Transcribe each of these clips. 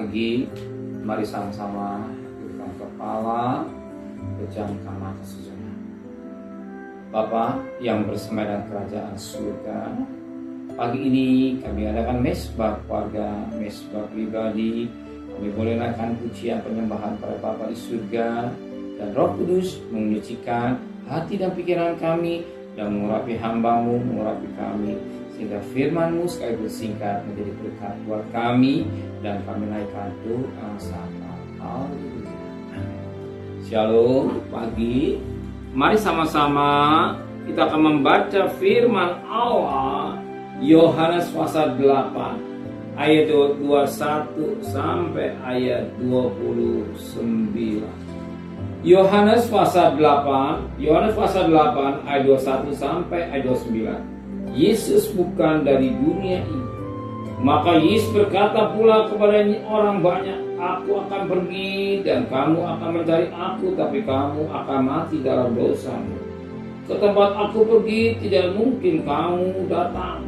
pagi, mari sama-sama tundukkan kepala, pejamkan mata sejenak. Bapa yang bersama dengan kerajaan surga, pagi ini kami adakan mesbah keluarga, mesbah pribadi. Kami boleh naikkan pujian penyembahan pada Bapa di surga, dan Roh Kudus menyucikan hati dan pikiran kami dan mengurapi hamba-Mu, mengurapi kami, sehingga firman-Mu sekali bersingkat menjadi berkat buat kami, dan kami naikkan doa sama. Haleluya. Shalom, pagi. Mari sama-sama kita akan membaca firman Allah Yohanes pasal 8 ayat 21 sampai ayat 29. Yohanes pasal 8 ayat 21 sampai ayat 29. Yesus bukan dari dunia ini. Maka Yesus berkata pula kepada orang banyak, aku akan pergi dan kamu akan mencari aku, tapi kamu akan mati dalam dosamu. Ke tempat aku pergi tidak mungkin kamu datang.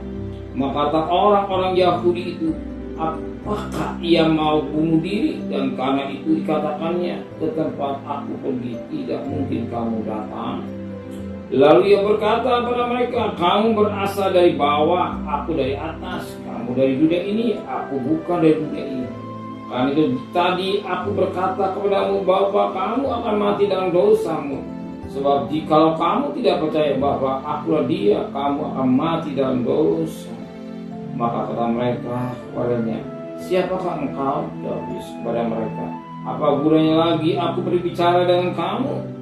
Maka kata orang-orang Yahudi itu, apakah ia mau bunuh diri? Dan karena itu dikatakannya, ke tempat aku pergi tidak mungkin kamu datang. Lalu ia berkata kepada mereka, kamu berasal dari bawah, aku dari atas. Kamu dari dunia ini, aku bukan dari dunia ini. Karena itu tadi aku berkata kepadamu bahwa kamu akan mati dalam dosamu. Sebab jikalau kamu tidak percaya bahwa akulah dia, kamu akan mati dalam dosa. Maka kata mereka kepadanya, siapakah engkau? Jawab Yesus kepada mereka, apa gunanya lagi aku berbicara dengan kamu?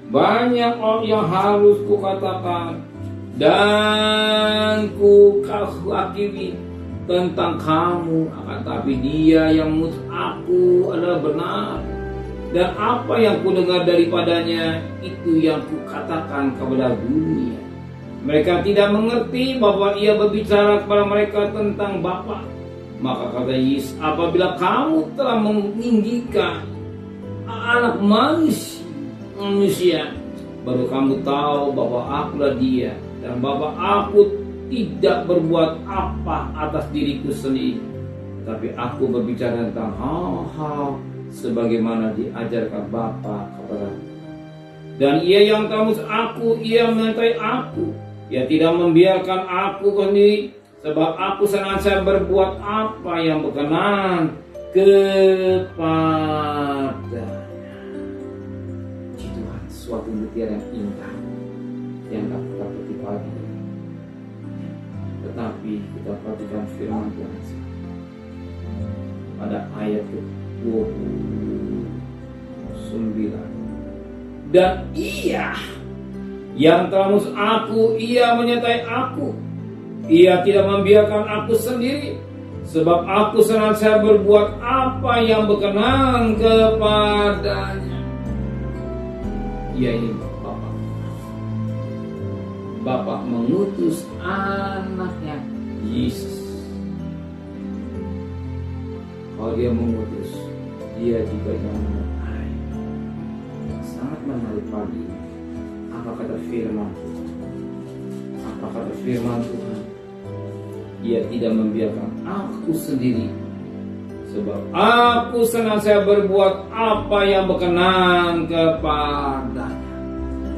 Banyak orang yang harus kukatakan dan kuakhiri tentang kamu, akan tapi dia yang mengutus aku adalah benar, dan apa yang kudengar daripadanya itu yang kukatakan kepada dunia. Mereka tidak mengerti bahwa ia berbicara kepada mereka tentang Bapa. Maka kata Yesus, apabila kamu telah meninggikan anak manusia, baru kamu tahu bahwa akulah dia, dan bahwa aku tidak berbuat apa atas diriku sendiri, tapi aku berbicara tentang hal-hal sebagaimana diajarkan Bapa kepadaku. Dan ia yang tahu aku, ia menyertai aku. Ia tidak membiarkan aku sendiri, sebab aku senantiasa berbuat apa yang berkenan kepada suatu mutiara yang indah yang dapat kita petik pagi. Tetapi kita perhatikan firman Tuhan pada ayat ke-29. Dan ia yang telah mengutus aku, ia menyertai aku. Ia tidak membiarkan aku sendiri, sebab aku senantiasa berbuat apa yang berkenan kepadanya. Ia ini Bapak. Bapak mengutus anaknya Yesus. Kalau dia mengutus, dia juga yang menyertai. Sangat menarik pagi. Apa kata firman Tuhan? Apa kata firman Tuhan? Ia tidak membiarkan aku sendiri, sebab aku senantiasa berbuat apa yang berkenan kepadanya.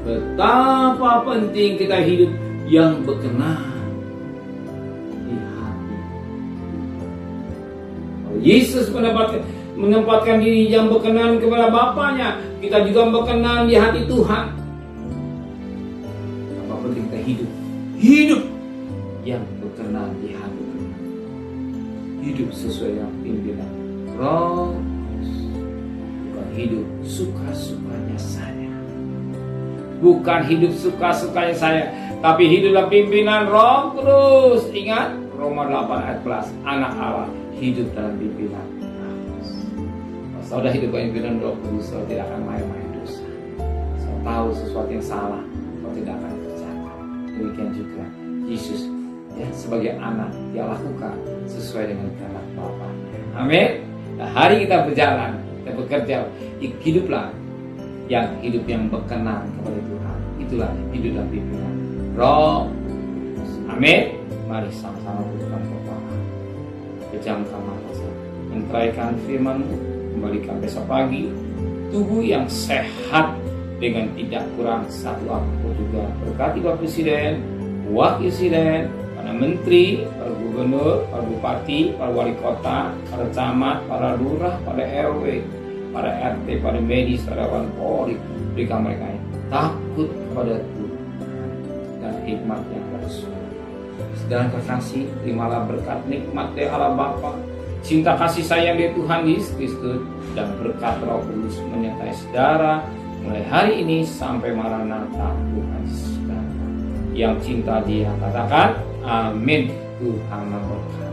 Betapa penting kita hidup yang berkenan di hati. Yesus menempatkan diri yang berkenan kepada Bapaknya, kita juga berkenan di hati Tuhan. Apa penting kita hidup yang berkenan di hati Tuhan. Hidup sesuai dengan pimpinan Roh, bukan hidup suka-sukanya saya. Bukan hidup suka-sukanya saya, tapi hiduplah pimpinan Roh Kudus. Ingat Roma 8 ayat 11, anak Allah hidup dalam pimpinan Roh Kudus. Kalau saudara hidup dalam pimpinan Roh Kudus, saudara tidak akan main-main dosa. Saudara tahu sesuatu yang salah, saudara tidak akan kerjakan. Demikian juga Yesus, ya, sebagai anak dia lakukan sesuai dengan kehendak Bapa. Amin. Nah, hari kita berjalan, kita bekerja, hiduplah hidup yang berkenan kepada Tuhan. Itulah hidup dalam pimpinan Roh Kudus. Amin. Mari sama-sama tundukkan kepala, pejamkan mata. menteraikan firman-Mu, kembalikan besok pagi tubuh yang sehat dengan tidak kurang satu apapun juga. Berkati Bapak Presiden, Wakil Presiden, para menteri, para gubernur, para bupati, para wali kota, para camat, para lurah, para RW, para RT, para medis, para Polri. Berikan mereka takut kepada Tuhan dan hikmat yang harus. Segala kekasih, terimalah berkat nikmat dari Allah Bapa, cinta kasih sayang dari Tuhan Yesus Kristus, dan berkat Roh Kudus menyertai saudara mulai hari ini sampai Maranatha Tuhan Yesus. Yang cinta Dia katakan amin. Tuhan memberkati.